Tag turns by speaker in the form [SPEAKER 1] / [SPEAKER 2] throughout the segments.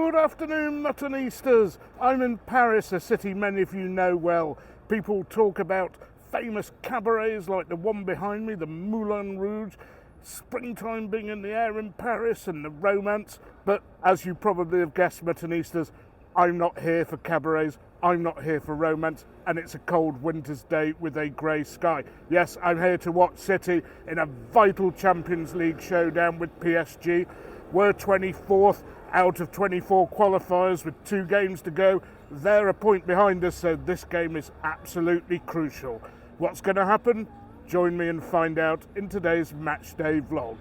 [SPEAKER 1] Good afternoon, Muttonistas. I'm in Paris, a city many of you know well. People talk about famous cabarets like the one behind me, the Moulin Rouge, springtime being in the air in Paris and the romance. But as you probably have guessed, Muttonistas, I'm not here for cabarets, I'm not here for romance, and it's a cold winter's day with a grey sky. Yes, I'm here to watch City in a vital Champions League showdown with PSG. We're 24th out of 24 qualifiers with 2 games to go. They're a point behind us, so this game is absolutely crucial. What's going to happen? Join me and find out in today's Matchday vlog.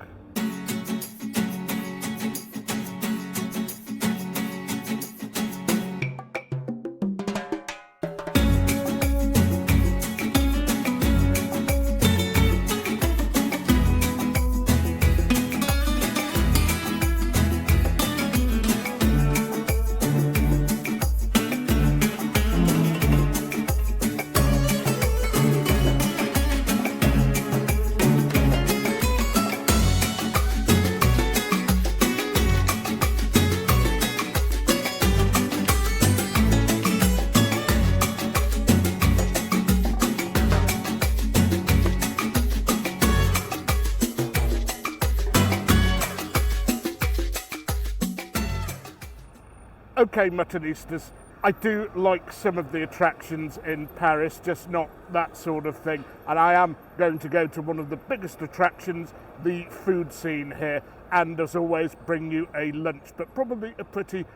[SPEAKER 1] Okay, Muttonistas, I do like some of the attractions in Paris, just not that sort of thing. And I am going to go to one of the biggest attractions, the food scene here, and as always bring you a lunch, but probably a pretty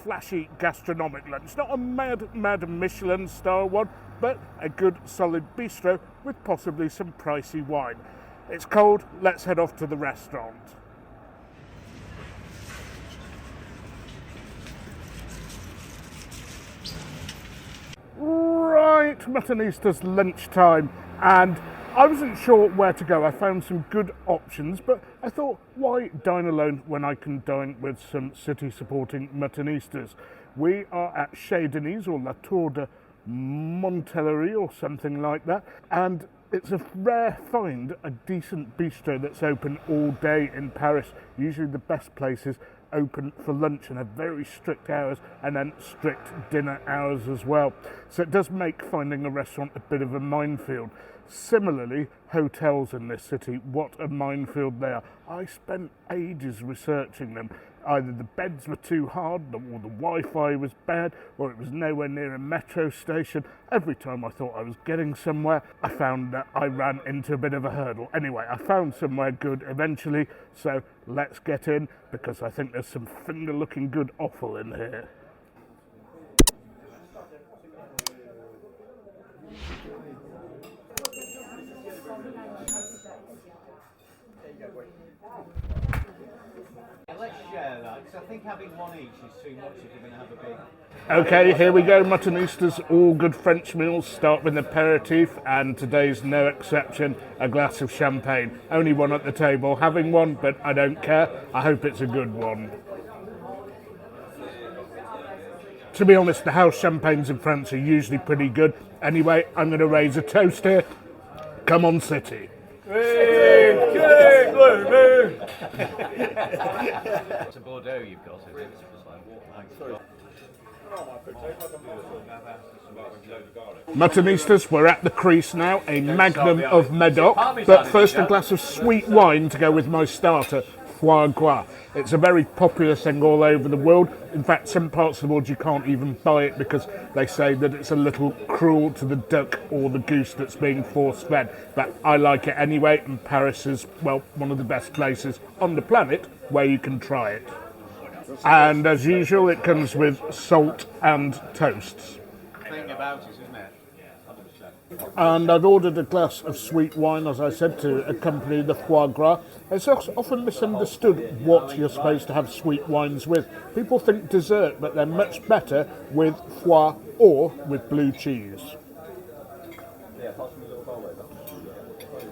[SPEAKER 1] flashy gastronomic lunch. Not a mad Michelin star one, but a good solid bistro with possibly some pricey wine. It's cold, let's head off to the restaurant. Right, Muttonistas, lunchtime, and I wasn't sure where to go. I found some good options, but I thought, why dine alone when I can dine with some city-supporting Muttonistas? We are at Chez Denis, or La Tour de Montellerie, or something like that, and it's a rare find, a decent bistro that's open all day in Paris. Usually the best places open for lunch and have very strict hours, and then strict dinner hours as well. So it does make finding a restaurant a bit of a minefield. Similarly, hotels in this city, what a minefield they are. I spent ages researching them. Either the beds were too hard, or the Wi-Fi was bad, or it was nowhere near a metro station. Every time I thought I was getting somewhere, I found that I ran into a bit of a hurdle. Anyway, I found somewhere good eventually, so let's get in, because I think there's some finger-looking good offal in here.
[SPEAKER 2] Let's share that, because I think having one each is too much if you're going to have a big...
[SPEAKER 1] Okay, here we go, Muttonistas. All good French meals start with an aperitif, and today's no exception, a glass of champagne. Only one at the table. Having one, but I don't care. I hope it's a good one. To be honest, the house champagnes in France are usually pretty good. Anyway, I'm going to raise a toast here. Come on, City.
[SPEAKER 2] It's a Bordeaux you've got, is it?
[SPEAKER 1] Muttonistas, we're at the crease now, a magnum of Médoc, but first a glass of sweet wine to go with my starter, foie gras. It's a very popular thing all over the world. In fact, some parts of the world you can't even buy it because they say that it's a little cruel to the duck or the goose that's being force-fed. But I like it anyway, and Paris is, well, one of the best places on the planet where you can try it. And as usual, it comes with salt and toasts.
[SPEAKER 2] Thing about it, isn't it? 100%.
[SPEAKER 1] And I've ordered a glass of sweet wine, as I said, to accompany the foie gras. It's often misunderstood what you're supposed to have sweet wines with. People think dessert, but they're much better with foie or with blue cheese.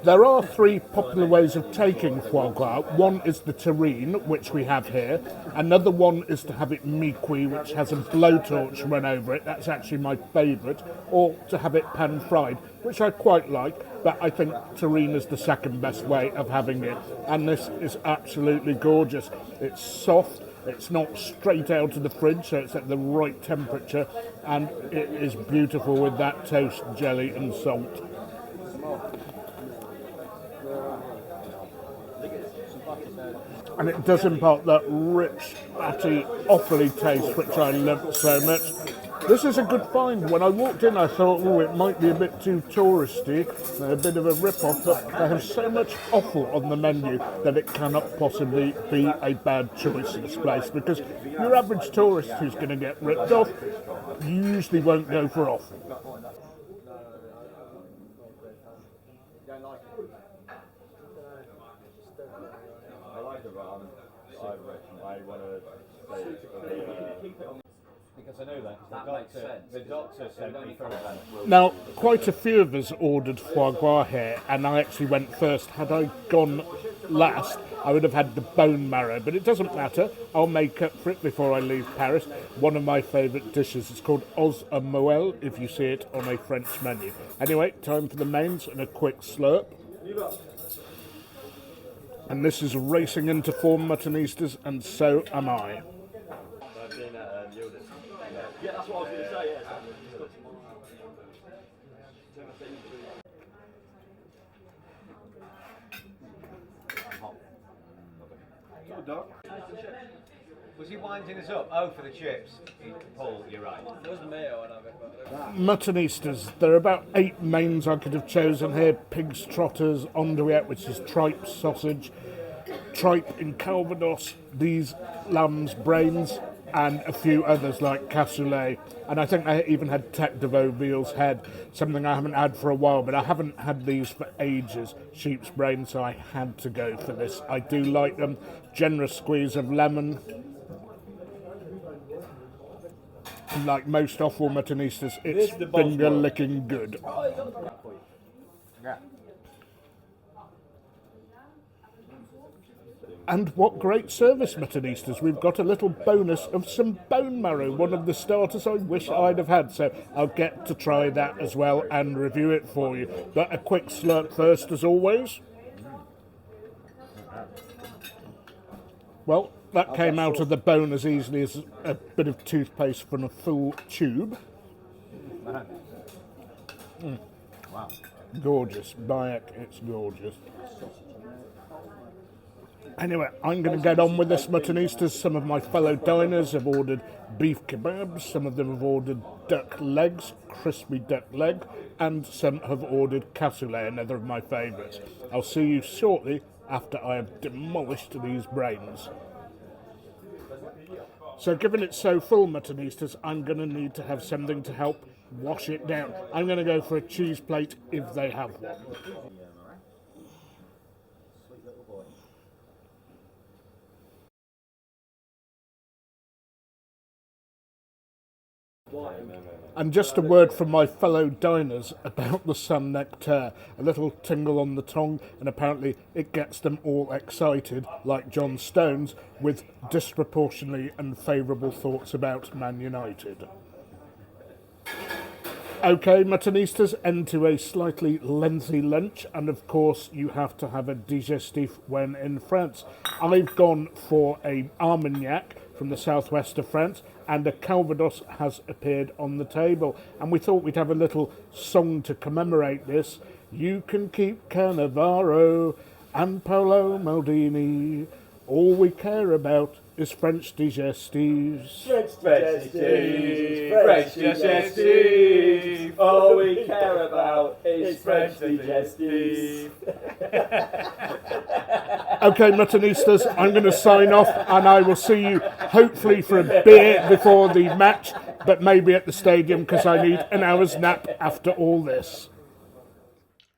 [SPEAKER 1] There are 3 popular ways of taking foie gras. One is the terrine, which we have here. Another one is to have it mi-cuit, which has a blowtorch run over it. That's actually my favourite. Or to have it pan-fried, which I quite like. But I think terrine is the second best way of having it. And this is absolutely gorgeous. It's soft, It's not straight out of the fridge, so it's at the right temperature, and it is beautiful with that toast, jelly and salt. And it does impart that rich, fatty, offally taste which I love so much. This is a good find. When I walked in I thought, oh, it might be a bit too touristy, a bit of a rip-off, but they have so much offal on the menu that it cannot possibly be a bad choice, this place, because your average tourist who's going to get ripped off usually won't go for offal.
[SPEAKER 2] Because I know that the doctor sent me for event.
[SPEAKER 1] Now, quite a few of us ordered foie gras here, and I actually went first. Had I gone last, I would have had the bone marrow, but it doesn't matter. I'll make up for it before I leave Paris. One of my favourite dishes. It's called os à moelle, if you see it on a French menu. Anyway, time for the mains and a quick slurp. And this is racing into form, Muttonistas, and so am I.
[SPEAKER 3] Yeah, that's what I was going to say, yeah.
[SPEAKER 2] Was he winding us up? Oh, for the chips. Paul, you're right.
[SPEAKER 3] There's the mayo and everything.
[SPEAKER 1] Muttonistas. There are about 8 mains I could have chosen here. Pig's trotters, andouillette, which is tripe sausage, tripe in Calvados, these lamb's brains, and a few others like cassoulet. And I think they even had tête de veau veal's head, something I haven't had for a while, but I haven't had these for ages, sheep's brain, so I had to go for this. I do like them. Generous squeeze of lemon. And like most offal Muttonistas, it's finger licking good.
[SPEAKER 2] Yeah.
[SPEAKER 1] And what great service, Muttonistas. We've got a little bonus of some bone marrow, one of the starters I wish I'd have had, so I'll get to try that as well and review it for you. But a quick slurp first, as always. Well, that came out of the bone as easily as a bit of toothpaste from a full tube.
[SPEAKER 2] Wow.
[SPEAKER 1] Gorgeous. Bayek, it's gorgeous. Anyway, I'm going to get on with this, Muttonistas. Some of my fellow diners have ordered beef kebabs, some of them have ordered duck legs, crispy duck leg, and some have ordered cassoulet, another of my favourites. I'll see you shortly after I have demolished these brains. So given it's so full, Muttonistas, I'm going to need to have something to help wash it down. I'm going to go for a cheese plate if they have one. And just a word from my fellow diners about the Sun Nectar. A little tingle on the tongue, and apparently it gets them all excited, like John Stones, with disproportionately unfavourable thoughts about Man United. Okay, Muttonistas, end to a slightly lengthy lunch, and of course you have to have a digestif when in France. I've gone for a Armagnac from the southwest of France, and a Calvados has appeared on the table. And we thought we'd have a little song to commemorate this. You can keep Cannavaro and Paolo Maldini. All we care about is French digestives.
[SPEAKER 3] French digestive, French digestive. All we care about is French digestive.
[SPEAKER 1] Okay, Muttonistas, I'm going to sign off, and I will see you hopefully for a beer before the match, but maybe at the stadium because I need an hour's nap after all this.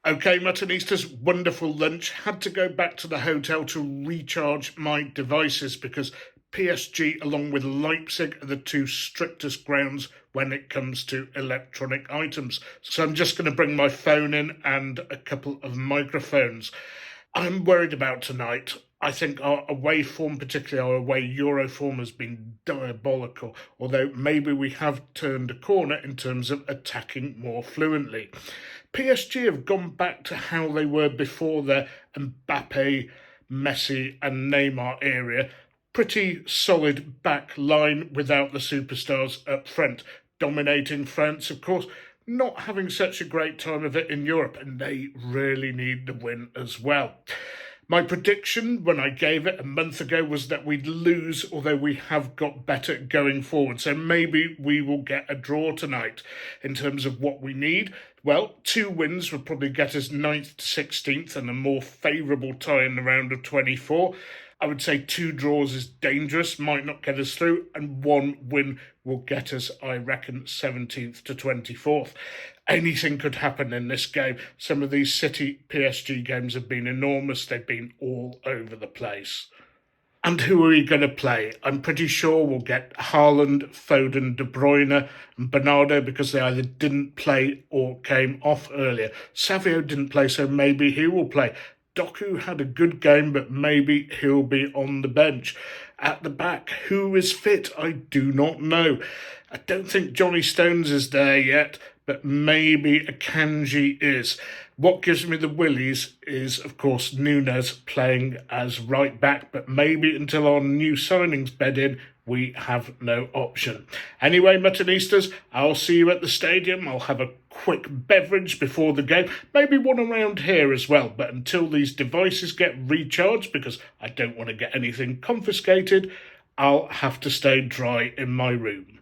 [SPEAKER 1] Okay, Muttonistas, wonderful lunch. Had to go back to the hotel to recharge my devices because PSG, along with Leipzig, are the two strictest grounds when it comes to electronic items. So I'm just going to bring my phone in and a couple of microphones. I'm worried about tonight. I think our away form, particularly our away Euro form, has been diabolical, although maybe we have turned a corner in terms of attacking more fluently. PSG have gone back to how they were before their Mbappe, Messi and Neymar era. pretty solid back line without the superstars up front, dominating France, of course, not having such a great time of it in Europe, and they really need the win as well. My prediction when I gave it a month ago was that we'd lose, although we have got better going forward. So maybe we will get a draw tonight in terms of what we need. Well, 2 wins would probably get us 9th to 16th and a more favourable tie in the round of 24. I would say 2 draws is dangerous, might not get us through, and 1 win will get us, I reckon, 17th to 24th. Anything could happen in this game. Some of these City PSG games have been enormous. They've been all over the place. And who are we going to play? I'm pretty sure we'll get Haaland, Foden, De Bruyne and Bernardo because they either didn't play or came off earlier. Savio didn't play, so maybe he will play. Doku had a good game, but maybe he'll be on the bench. At the back, who is fit? I do not know. I don't think Johnny Stones is there yet, but maybe Akanji is. What gives me the willies is, of course, Nunes playing as right back, but maybe until our new signings bed in, we have no option. Anyway, Muttonistas, I'll see you at the stadium. I'll have a quick beverage before the game, maybe one around here as well, but until these devices get recharged, because I don't want to get anything confiscated, I'll have to stay dry in my room.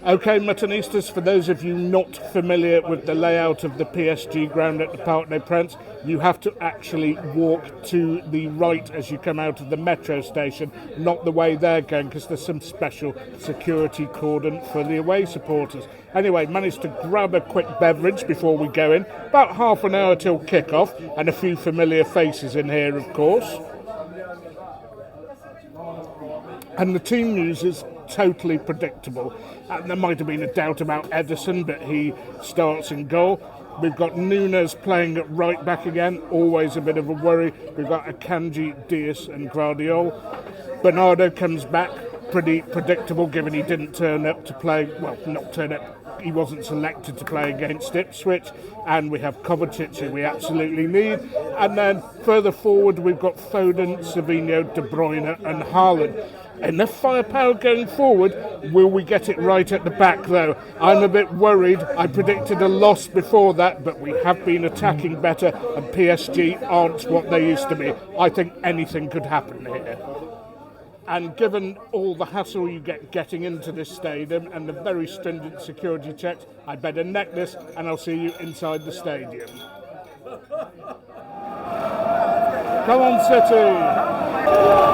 [SPEAKER 1] Okay, Muttonistas, for those of you not familiar with the layout of the PSG ground at the Parc de Princes, you have to actually walk to the right as you come out of the metro station, not the way they're going, because there's some special security cordon for the away supporters. Anyway, managed to grab a quick beverage before we go in. About half an hour till kick-off, and a few familiar faces in here, of course. And the team news is totally predictable. There might have been a doubt about Ederson, but he starts in goal. We've got Nunes playing at right back again, always a bit of a worry. We've got Akanji, Diaz and Guardiola. Bernardo comes back, pretty predictable given he didn't turn up to play, well, not turn up, he wasn't selected to play against Ipswich. And we have Kovacic, who we absolutely need. And then further forward, we've got Foden, Savinho, De Bruyne and Haaland. Enough firepower going forward. Will we get it right at the back, though? I'm a bit worried. I predicted a loss before that, but we have been attacking better, and PSG aren't what they used to be. I think anything could happen here. And given all the hassle you get getting into this stadium and the very stringent security checks, I better neck this, and I'll see you inside the stadium. Come on, City!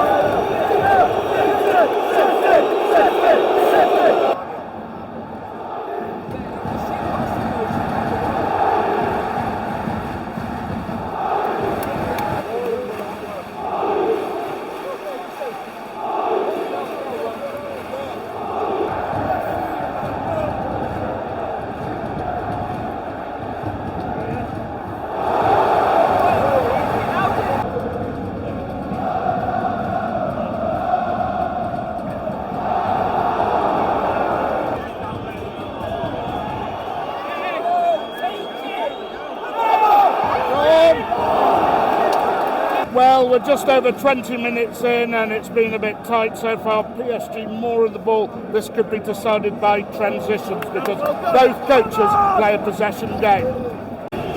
[SPEAKER 1] Well, we're just over 20 minutes in and it's been a bit tight so far. PSG more of the ball. This could be decided by transitions because both coaches play a possession game.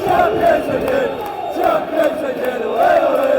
[SPEAKER 3] Champions again! Champions again! Away, away!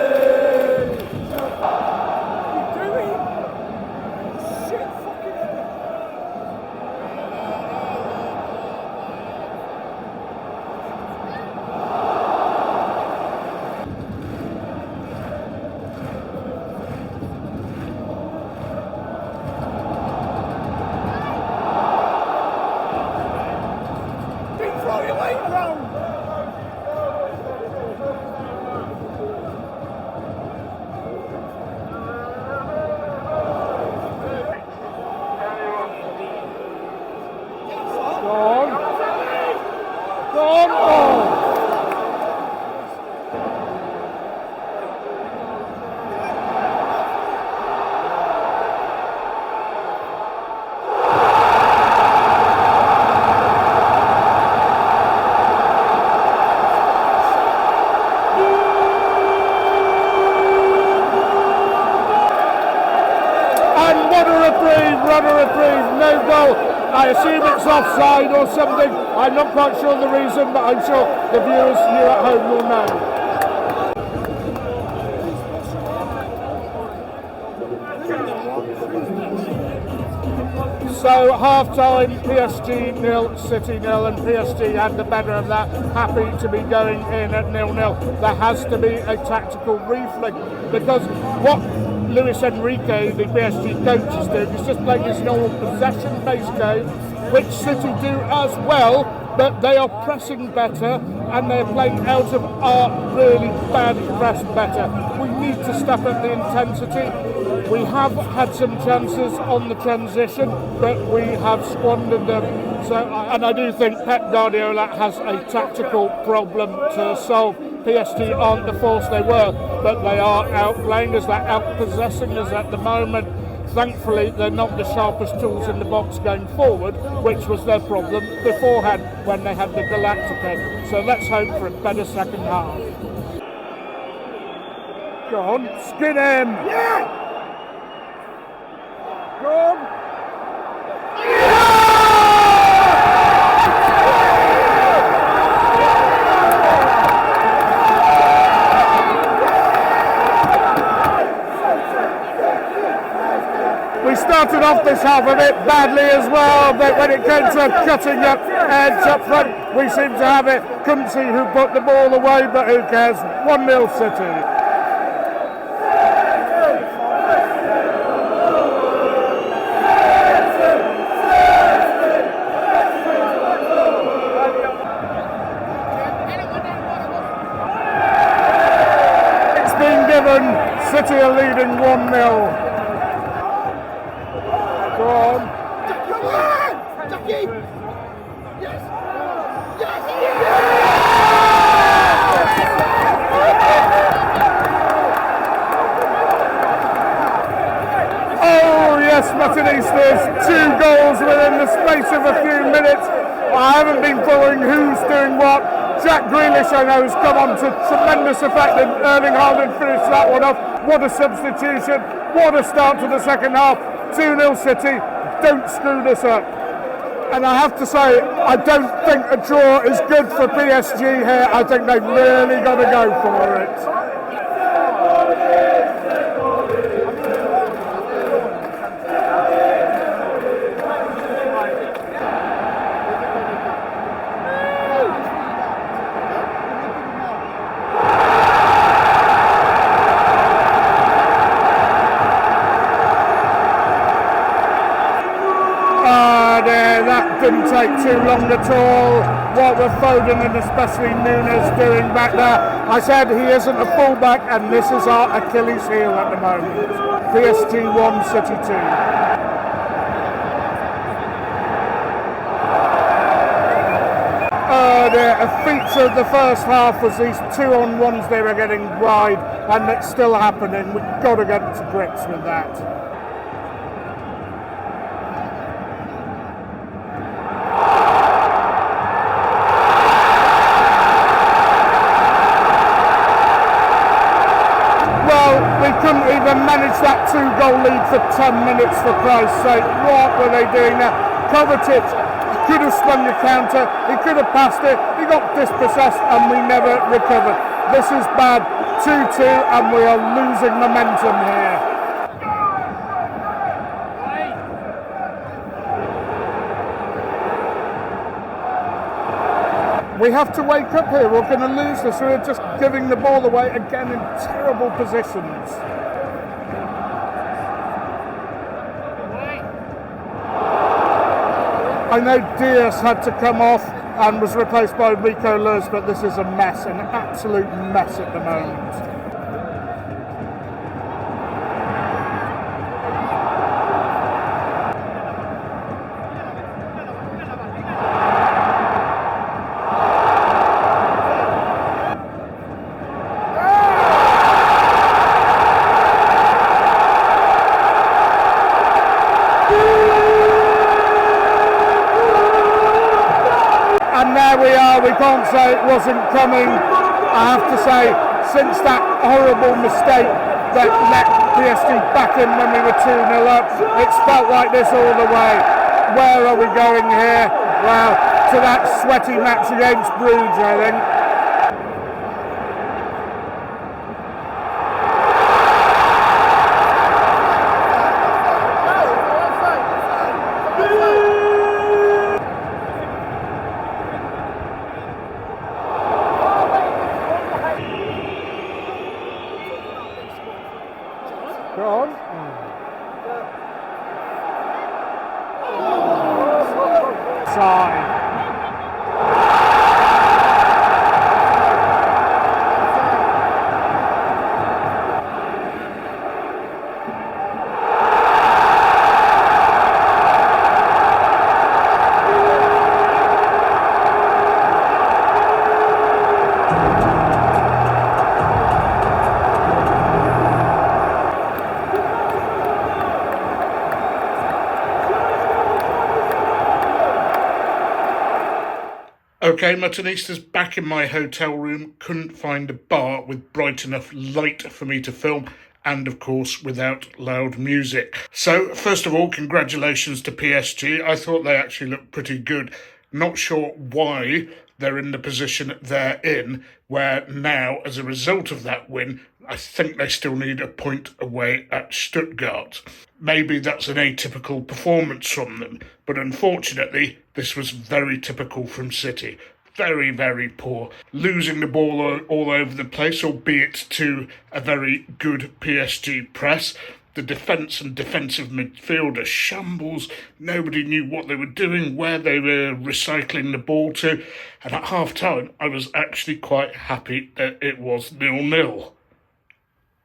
[SPEAKER 1] And what a reprieve, no goal. I assume it's offside or something. I'm not quite sure the reason, but I'm sure the viewers, you at home, will know. So half-time, PSG 0, City 0, and PSG had the better of that. Happy to be going in at 0-0. There has to be a tactical reflect, because what Luis Enrique, the PSG coach, is doing is just playing his normal possession-based game, which City do as well, but they are pressing better and they're playing out of our really bad press better. We need to step up the intensity. We have had some chances on the transition, but we have squandered them. So, and I do think Pep Guardiola has a tactical problem to solve. PSG aren't the force they were, but they are outplaying us, they're outpossessing us at the moment. Thankfully, they're not the sharpest tools in the box going forward, which was their problem beforehand when they had the Galacticos. So let's hope for a better second half. Go on, skin him! Yeah! Go on! We started off this half a bit badly as well, but when it came to cutting up heads up front, we seemed to have it. Couldn't see who put the ball away, but who cares? 1-0 City. It's been given. City are leading 1-0. Go on.
[SPEAKER 3] Jackie! Yes! Yes!
[SPEAKER 1] Oh yes, Muttonistas, 2 goals within the space of a few minutes. I haven't been following who's doing what. Jack Grealish, I know, has come on to tremendous effect, and Erling Haaland finished that one off. What a substitution, what a start to the second half. 2-0 City, don't screw this up. And I have to say, I don't think a draw is good for PSG here. I think they've really got to go for it. That didn't take too long at all. What were Foden and especially Nunes doing back there? I said he isn't a fullback, and this is our Achilles heel at the moment. PSG 1, City 2. A feature of the first half was these 2-on-1s they were getting wide, and it's still happening. We've got to get to grips with that. We couldn't even manage that 2-goal lead for 10 minutes, for Christ's sake. What were they doing there? Kovacic could have spun the counter, he could have passed it, he got dispossessed, and we never recovered. This is bad. 2-2, and we are losing momentum here. We have to wake up here, we're going to lose this. We're just giving the ball away again in terrible positions. I know Diaz had to come off and was replaced by Rico Lewis, but this is a mess, an absolute mess at the moment. And there we are, we can't say it wasn't coming. I have to say, since that horrible mistake that let PSG back in when we were 2-0 up. It's felt like this all the way. Where are we going here? Well, to that sweaty match against Bruges, I think. Go on. Side. Okay, Muttonistas, back in my hotel room, couldn't find a bar with bright enough light for me to film, and of course without loud music. So, first of all, congratulations to PSG. I thought they actually looked pretty good. Not sure why they're in the position they're in, where now, as a result of that win, I think they still need a point away at Stuttgart. Maybe that's an atypical performance from them, but unfortunately, this was very typical from City. Very, very poor. Losing the ball all over the place, albeit to a very good PSG press. The defence and defensive midfield are shambles. Nobody knew what they were doing, where they were recycling the ball to. And at half-time, I was actually quite happy that it was 0-0.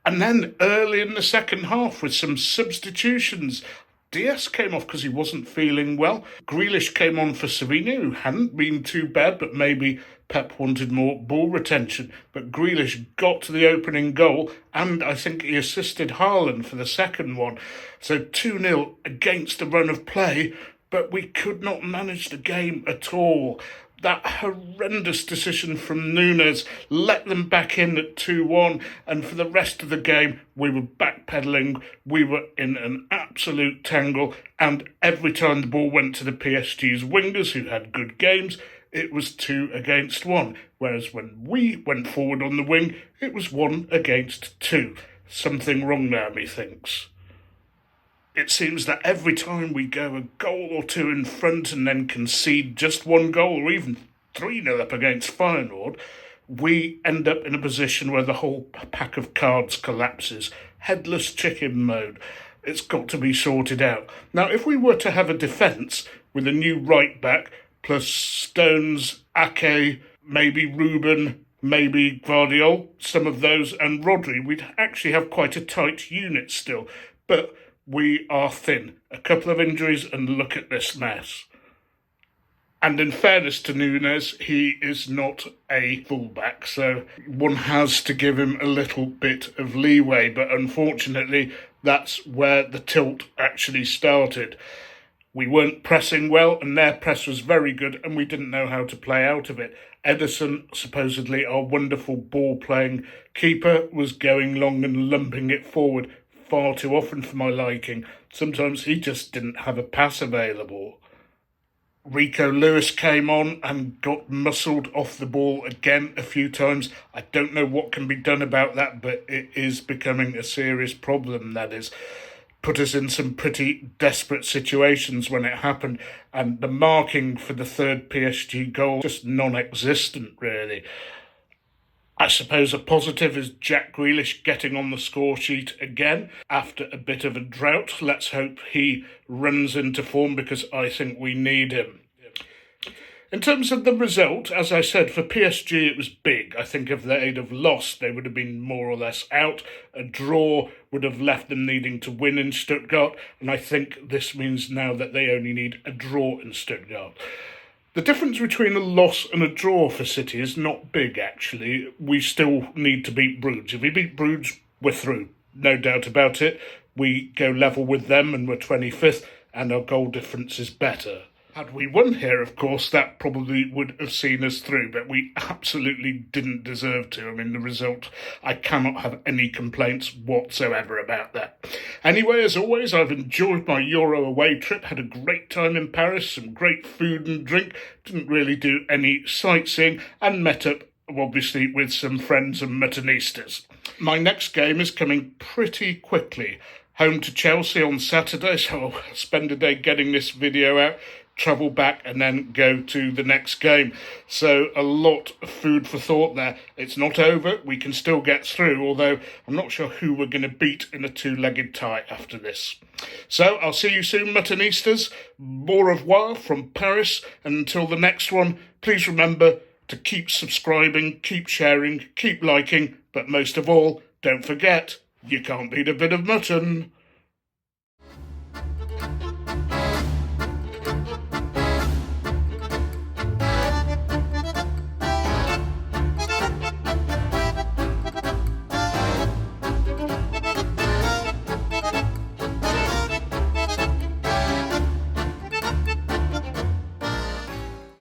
[SPEAKER 1] And then early in the second half with some substitutions, Diaz came off because he wasn't feeling well. Grealish came on for Savino, who hadn't been too bad, but maybe Pep wanted more ball retention. But Grealish got to the opening goal, and I think he assisted Haaland for the second one. So 2-0 against the run of play, but we could not manage the game at all. That horrendous decision from Nunes let them back in at 2-1, and for the rest of the game we were backpedalling, we were in an absolute tangle, and every time the ball went to the PSG's wingers, who had good games, it was 2 against 1, whereas when we went forward on the wing, it was 1 against 2. Something wrong there, methinks. It seems that every time we go a goal or two in front and then concede just 1 goal or even 3-0 up against Feyenoord, we end up in a position where the whole pack of cards collapses. Headless chicken mode. It's got to be sorted out. Now, if we were to have a defence with a new right back, plus Stones, Ake, maybe Ruben, maybe Guardiola, some of those, and Rodri, we'd actually have quite a tight unit still. But we are thin. A couple of injuries and look at this mess. And in fairness to Nunes, he is not a fullback, so one has to give him a little bit of leeway, but unfortunately that's where the tilt actually started. We weren't pressing well, and their press was very good, and we didn't know how to play out of it. Ederson, supposedly our wonderful ball-playing keeper, was going long and lumping it forward far too often for my liking. Sometimes he just didn't have a pass available. Rico Lewis came on and got muscled off the ball again a few times. I don't know what can be done about that, but it is becoming a serious problem. That is, put us in some pretty desperate situations when it happened, and the marking for the third PSG goal just non-existent, really. I suppose a positive is Jack Grealish getting on the score sheet again after a bit of a drought. Let's hope he runs into form, because I think we need him. In terms of the result, as I said, for PSG it was big. I think if they'd have lost, they would have been more or less out. A draw would have left them needing to win in Stuttgart, and I think this means now that they only need a draw in Stuttgart. The difference between a loss and a draw for City is not big, actually. We still need to beat Bruges. If we beat Bruges, we're through. No doubt about it. We go level with them and we're 25th, and our goal difference is better. Had we won here, of course, that probably would have seen us through, but we absolutely didn't deserve to. I mean, the result, I cannot have any complaints whatsoever about that. Anyway, as always, I've enjoyed my Euro away trip, had a great time in Paris, some great food and drink, didn't really do any sightseeing, and met up, obviously, with some friends and Muttonistas. My next game is coming pretty quickly. Home to Chelsea on Saturday, so I'll spend a day getting this video out, travel back and then go to the next game. So a lot of food for thought there. It's not over, we can still get through, although I'm not sure who we're going to beat in a two-legged tie after this. So I'll see you soon, Muttonistas. Au revoir from Paris, and until the next one, please remember to keep subscribing, keep sharing, keep liking, but most of all, don't forget, you can't beat a bit of mutton.